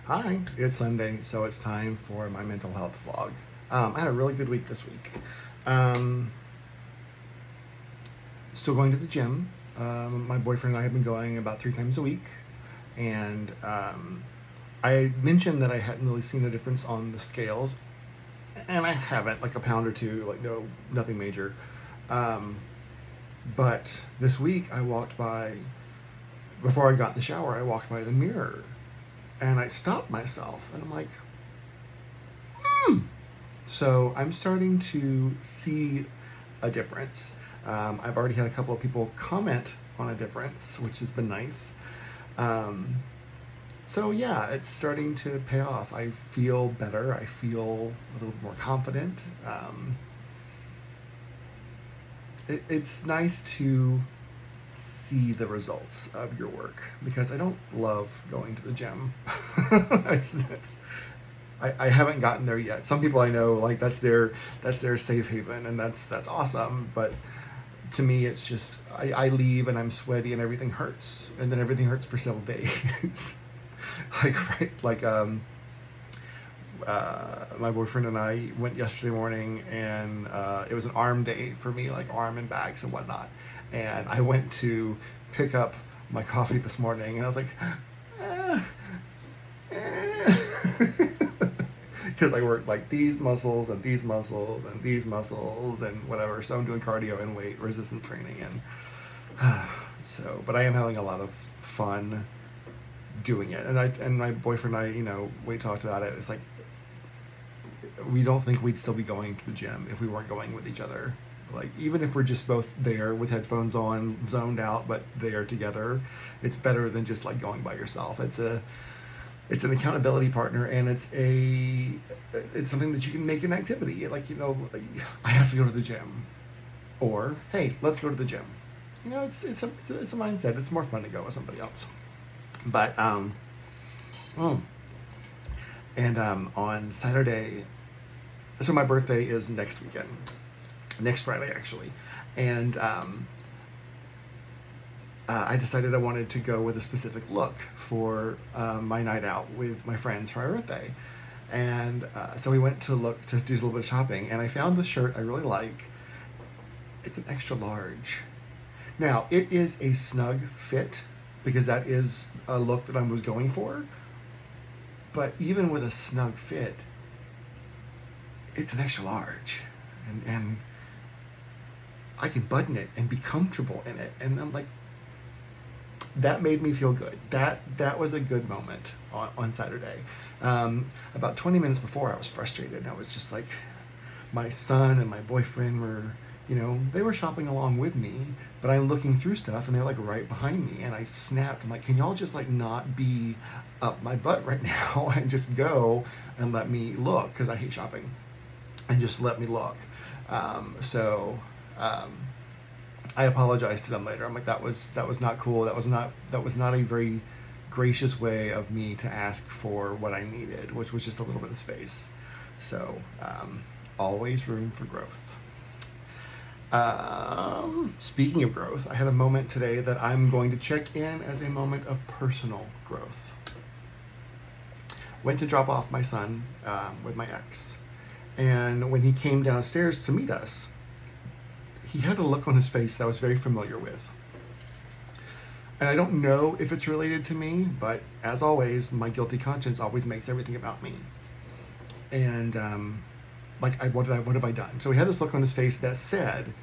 Hi, it's Sunday, so it's time for my mental health vlog. I had a really good week this week. Um, Still going to the gym. My boyfriend and I have been going about 3 times a week, and I mentioned that I hadn't really seen a difference on the scales, and I haven't, like a pound or two, like no, nothing major. Um, but this week I walked by, before I got in the shower, I walked by the mirror, and I stopped myself, and I'm like, so I'm starting to see a difference. I've already had a couple of people comment on a difference, which has been nice. Um, so yeah, it's starting to pay off. I feel better. I feel a little more confident. It's nice to see the results of your work because I don't love going to the gym. I haven't gotten there yet. Some people I know, like, that's their safe haven, and that's awesome. But to me, it's just I leave and I'm sweaty and everything hurts, and then everything hurts for several days. My boyfriend and I went yesterday morning, and it was an arm day for me, like arm and backs and whatnot. And I went to pick up my coffee this morning, and I was like, eh, because I worked like these muscles and these muscles and these muscles and whatever. So I'm doing cardio and weight resistance training, and but I am having a lot of fun doing it. And my boyfriend and I, we talked about it. It's like we don't think we'd still be going to the gym if we weren't going with each other. Like, even if we're just both there with headphones on, zoned out, but there together, it's better than just like going by yourself. It's an accountability partner, and it's something that you can make an activity. Like, I have to go to the gym, or hey, let's go to the gym. It's a mindset. It's more fun to go with somebody else. But mm, and on Saturday, so my birthday is next weekend, next Friday actually, and I decided I wanted to go with a specific look for my night out with my friends for my birthday. And so we went to look to do a little bit of shopping, and I found this shirt I really like. It's an extra large. Now, it is a snug fit because that is a look that I was going for. But even with a snug fit, it's an extra large. And I can button it and be comfortable in it. And I'm like, that made me feel good. That was a good moment on Saturday. About 20 minutes before, I was frustrated. I was just like, my son and my boyfriend were, they were shopping along with me, but I'm looking through stuff, and they're like right behind me, and I snapped. I'm like, can y'all just like not be up my butt right now and just go and let me look, because I hate shopping, and just let me look. So I apologized to them later. I'm like, that was not cool. That was not a very gracious way of me to ask for what I needed, which was just a little bit of space. So always room for growth. Speaking of growth, I had a moment today that I'm going to check in as a moment of personal growth. Went to drop off my son with my ex, and when he came downstairs to meet us, he had a look on his face that I was very familiar with. And I don't know if it's related to me, but as always, my guilty conscience always makes everything about me. And what have I done? So he had this look on his face that said,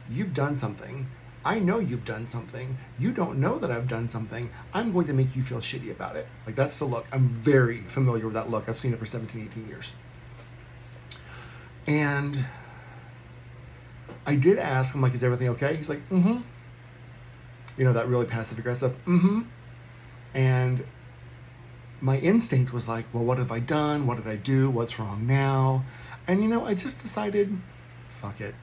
"You've done something. I know you've done something. You don't know that I've done something. I'm going to make you feel shitty about it." Like, that's the look. I'm very familiar with that look. I've seen it for 17, 18 years. And I did ask him, like, is everything okay? He's like, mm-hmm. That really passive aggressive, mm-hmm. And my instinct was like, well, what have I done? What did I do? What's wrong now? And I just decided, fuck it.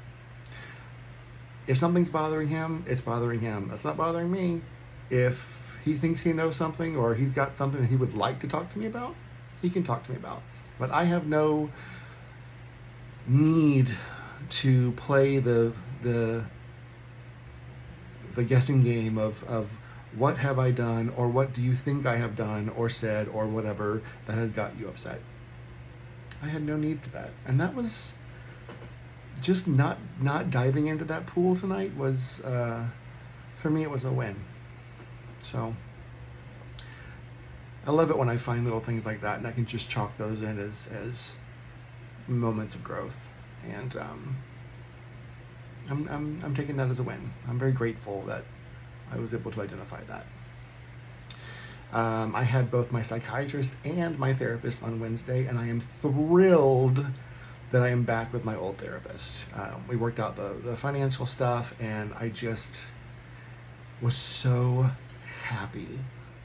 If something's bothering him, it's bothering him. It's not bothering me. If he thinks he knows something, or he's got something that he would like to talk to me about, he can talk to me about. But I have no need to play the guessing game of what have I done, or what do you think I have done or said or whatever that has got you upset? I had no need for that. And that was just not diving into that pool tonight was, for me, it was a win. So I love it when I find little things like that and I can just chalk those in as moments of growth. And I'm taking that as a win. I'm very grateful that I was able to identify that. I had both my psychiatrist and my therapist on Wednesday, and I am thrilled that I am back with my old therapist. We worked out the financial stuff, and I just was so happy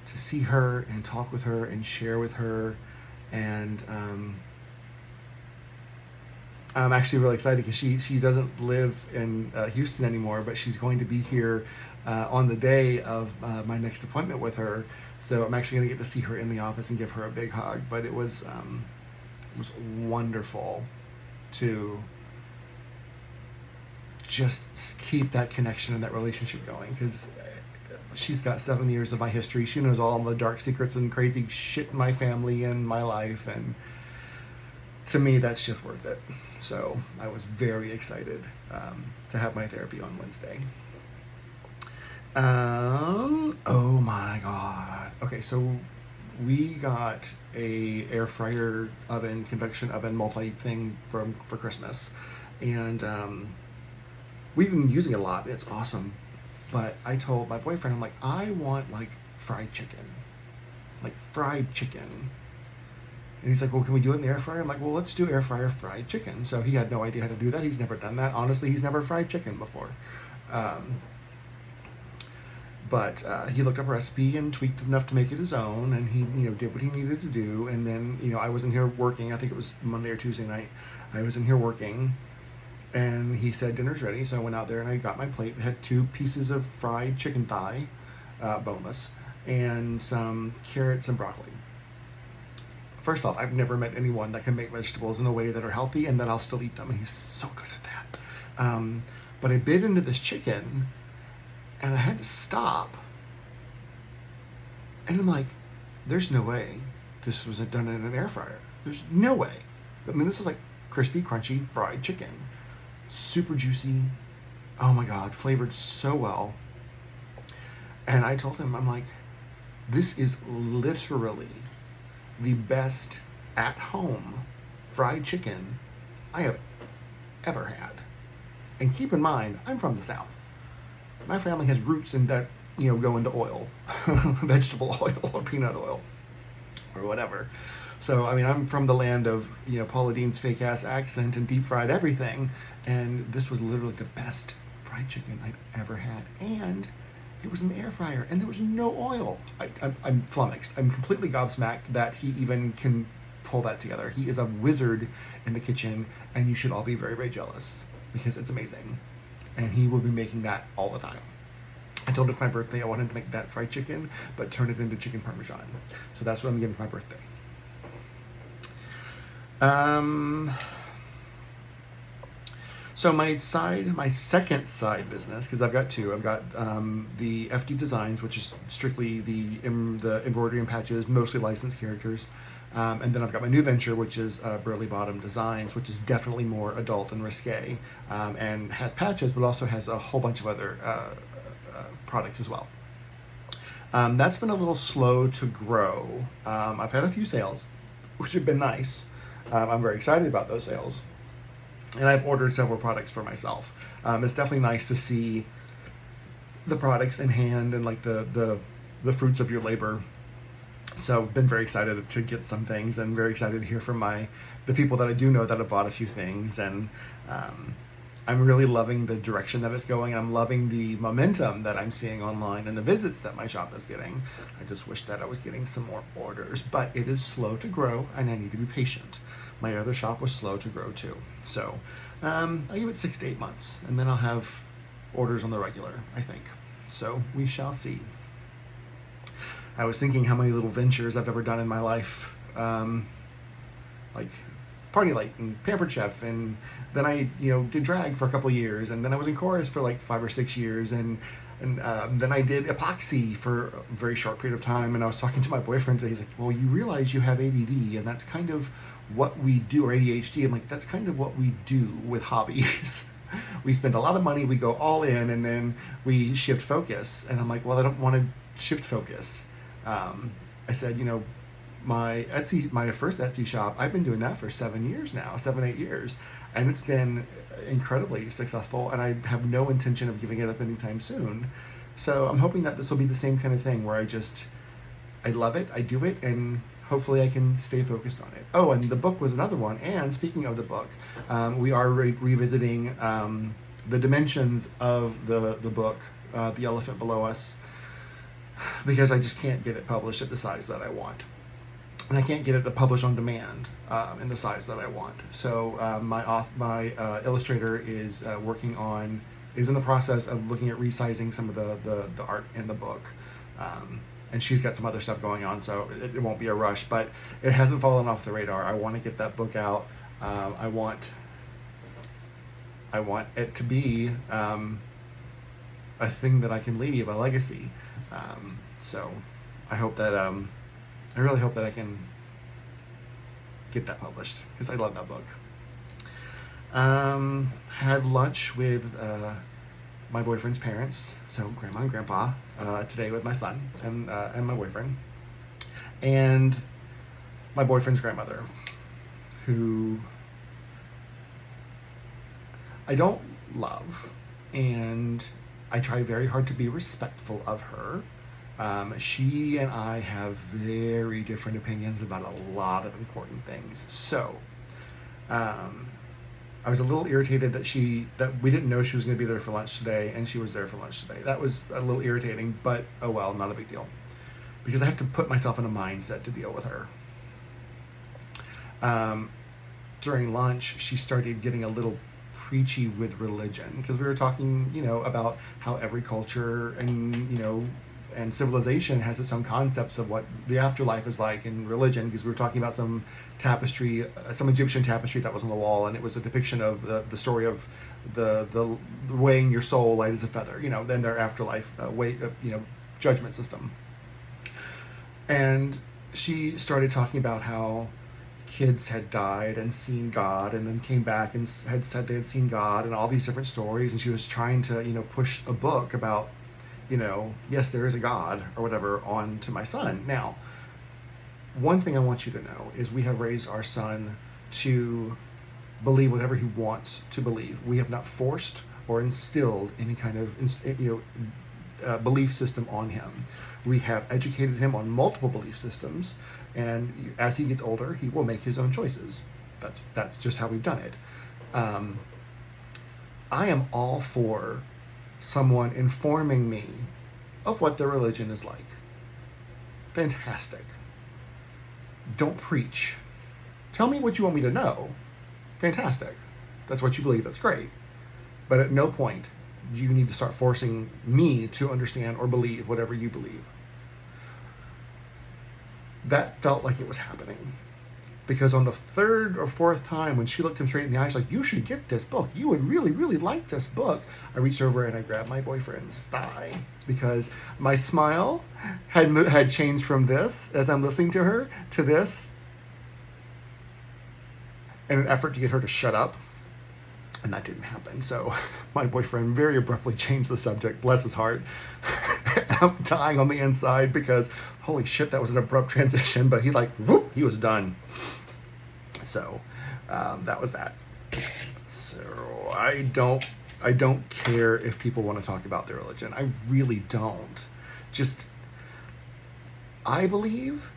to see her and talk with her and share with her. And I'm actually really excited because she doesn't live in Houston anymore, but she's going to be here on the day of my next appointment with her. So I'm actually going to get to see her in the office and give her a big hug. But it was wonderful to just keep that connection and that relationship going, because she's got 7 years of my history. She knows all the dark secrets and crazy shit in my family and my life, and to me, that's just worth it. So I was very excited to have my therapy on Wednesday. Oh my God. Okay, so we got a air fryer oven, convection oven, multi thing for Christmas, and we've been using it a lot. It's awesome, but I told my boyfriend, I'm like, I want like fried chicken, and he's like, well, can we do it in the air fryer? I'm like, well, let's do air fryer fried chicken. So he had no idea how to do that. He's never done that. Honestly, he's never fried chicken before. But he looked up a recipe and tweaked it enough to make it his own, and he, did what he needed to do. And then, I was in here working. I think it was Monday or Tuesday night. I was in here working, and he said dinner's ready. So I went out there and I got my plate. It had 2 pieces of fried chicken thigh, boneless, and some carrots and broccoli. First off, I've never met anyone that can make vegetables in a way that are healthy and that I'll still eat them. And he's so good at that. But I bit into this chicken, and I had to stop. And I'm like, there's no way this was done in an air fryer. There's no way. I mean, this is like crispy, crunchy, fried chicken. Super juicy. Oh my God, flavored so well. And I told him, I'm like, this is literally the best at-home fried chicken I have ever had. And keep in mind, I'm from the South. My family has roots in that, go into oil, vegetable oil or peanut oil or whatever. So, I mean, I'm from the land of, Paula Deen's fake ass accent and deep fried everything. And this was literally the best fried chicken I've ever had. And it was an air fryer and there was no oil. I'm flummoxed. I'm completely gobsmacked that he even can pull that together. He is a wizard in the kitchen, and you should all be very, very jealous because it's amazing. And he will be making that all the time. I told him for my birthday I want him to make that fried chicken, but turn it into chicken parmesan. So that's what I'm getting for my birthday. So my second side business, because I've got 2. I've got the FD Designs, which is strictly the embroidery and patches, mostly licensed characters. And then I've got my new venture, which is Burley Bottom Designs, which is definitely more adult and risque, and has patches, but also has a whole bunch of other products as well. That's been a little slow to grow. I've had a few sales, which have been nice. I'm very excited about those sales. And I've ordered several products for myself. It's definitely nice to see the products in hand and like the fruits of your labor. So I've been very excited to get some things, and very excited to hear from the people that I do know that have bought a few things. And I'm really loving the direction that it's going. I'm loving the momentum that I'm seeing online and the visits that my shop is getting. I just wish that I was getting some more orders, but it is slow to grow and I need to be patient. My other shop was slow to grow too. So I give it 6 to 8 months, and then I'll have orders on the regular, I think. So we shall see. I was thinking how many little ventures I've ever done in my life, like Party Light and Pampered Chef, and then I did drag for a couple of years, and then I was in chorus for like 5 or 6 years, and And then I did epoxy for a very short period of time. And I was talking to my boyfriend today. He's like, well, you realize you have ADD, and that's kind of what we do, or ADHD. I'm like, that's kind of what we do with hobbies. We spend a lot of money, we go all in, and then we shift focus. And I'm like, well, I don't want to shift focus. I said, my first Etsy shop, I've been doing that for 7 years now, 8 years, and it's been incredibly successful, and I have no intention of giving it up anytime soon. So I'm hoping that this will be the same kind of thing where I love it, I do it, and hopefully I can stay focused on it. Oh, and the book was another one. And speaking of the book, we are revisiting the dimensions of the book, The Elephant Below Us, because I just can't get it published at the size that I want. And I can't get it to publish on demand in the size that I want. So my illustrator is is in the process of looking at resizing some of the art in the book. And she's got some other stuff going on, so it won't be a rush, but it hasn't fallen off the radar. I want to get that book out. I want it to be a thing that I can leave, a legacy. So I hope that I really hope that I can get that published, because I love that book. Had lunch with my boyfriend's parents, so grandma and grandpa, today with my son and my boyfriend, and my boyfriend's grandmother, who I don't love, and I try very hard to be respectful of her. She and I have very different opinions about a lot of important things. So, I was a little irritated that we didn't know she was going to be there for lunch today, and she was there for lunch today. That was a little irritating, but oh well, not a big deal, because I have to put myself in a mindset to deal with her. During lunch, she started getting a little preachy with religion, because we were talking, about how every culture and civilization has its own concepts of what the afterlife is like in religion, because we were talking about some tapestry, some Egyptian tapestry that was on the wall, and it was a depiction of the story of the weighing your soul light as a feather, then their afterlife judgment system. And she started talking about how kids had died and seen God, and then came back and had said they had seen God, and all these different stories, and she was trying to push a book about yes, there is a God or whatever on to my son. Now, one thing I want you to know is we have raised our son to believe whatever he wants to believe. We have not forced or instilled any kind of belief system on him. We have educated him on multiple belief systems, and as he gets older, he will make his own choices. That's just how we've done it. I am all for someone informing me of what their religion is like. Fantastic. Don't preach. Tell me what you want me to know. Fantastic. That's what you believe. That's great. But at no point do you need to start forcing me to understand or believe whatever you believe. That felt like it was happening. Because on the third or fourth time, when she looked him straight in the eye, she's like, you should get this book. You would really, really like this book. I reached over and I grabbed my boyfriend's thigh, because my smile had changed from this, as I'm listening to her, to this, in an effort to get her to shut up. And that didn't happen. So my boyfriend very abruptly changed the subject, bless his heart. I'm dying on the inside, because holy shit, that was an abrupt transition, but he he was done. So that was that. So I don't care if people want to talk about their religion. I really don't. I believe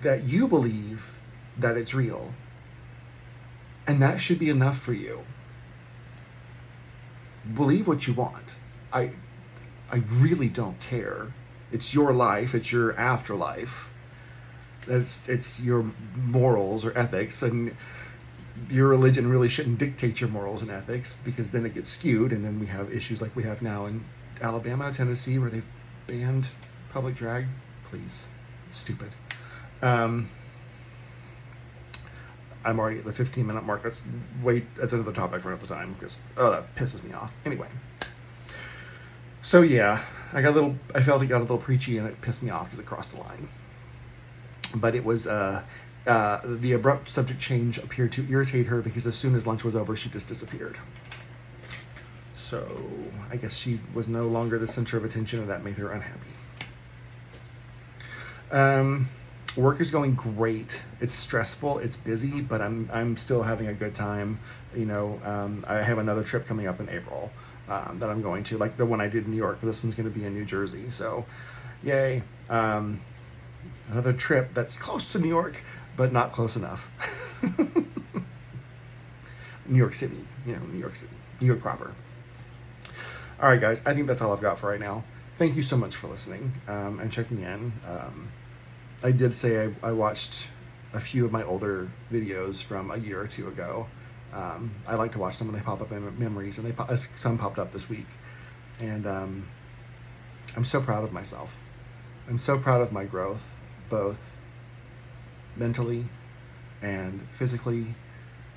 that you believe that it's real, and that should be enough for you. Believe what you want. I really don't care. It's your life. It's your afterlife. It's your morals or ethics, and your religion really shouldn't dictate your morals and ethics, because then it gets skewed, and then we have issues like we have now in Alabama, Tennessee, where they've banned public drag. Please, it's stupid. I'm already at the 15-minute mark. That's another topic for another time, because that pisses me off. Anyway, So yeah, I felt it got a little preachy and it pissed me off because it crossed the line. But it was, the abrupt subject change appeared to irritate her because as soon as lunch was over, she just disappeared. So I guess she was no longer the center of attention, and that made her unhappy. Work is going great. It's stressful. It's busy, but I'm still having a good time. I have another trip coming up in April that I'm going to, like the one I did in New York. But this one's going to be in New Jersey. So, yay! Another trip that's close to New York, but not close enough. New York City, New York City, New York proper. All right, guys. I think that's all I've got for right now. Thank you so much for listening and checking in. I did say I watched a few of my older videos from a year or two ago. I like to watch them when they pop up in memories, and some popped up this week. And I'm so proud of myself. I'm so proud of my growth, both mentally and physically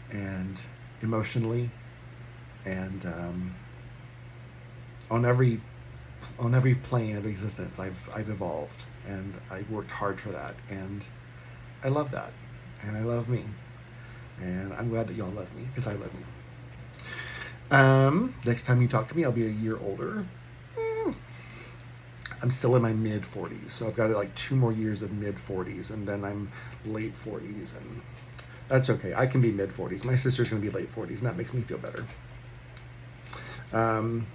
and emotionally, and on every plane of existence I've evolved, and I've worked hard for that, and I love that, and I love me, and I'm glad that y'all love me because I love you. Next time you talk to me, I'll be a year older. I'm still in my mid 40s, so I've got like 2 more years of mid 40s, and then I'm late 40s, and that's okay. I can be mid 40s. My sister's gonna be late 40s, and that makes me feel better.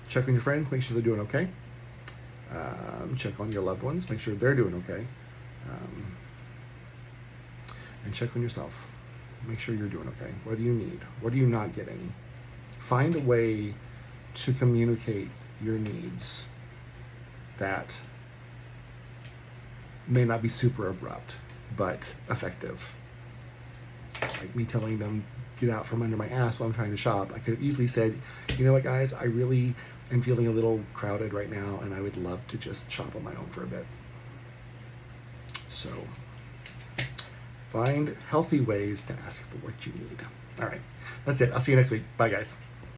Check on your friends, make sure they're doing okay. Check on your loved ones, make sure they're doing okay. And check on yourself, make sure you're doing okay. What do you need? What are you not getting? Find a way to communicate your needs that may not be super abrupt, but effective. Like me telling them, get out from under my ass while I'm trying to shop. I could have easily said, you know what, guys, I really am feeling a little crowded right now, and I would love to just shop on my own for a bit. So find healthy ways to ask for what you need. All right, that's it. I'll see you next week. Bye, guys.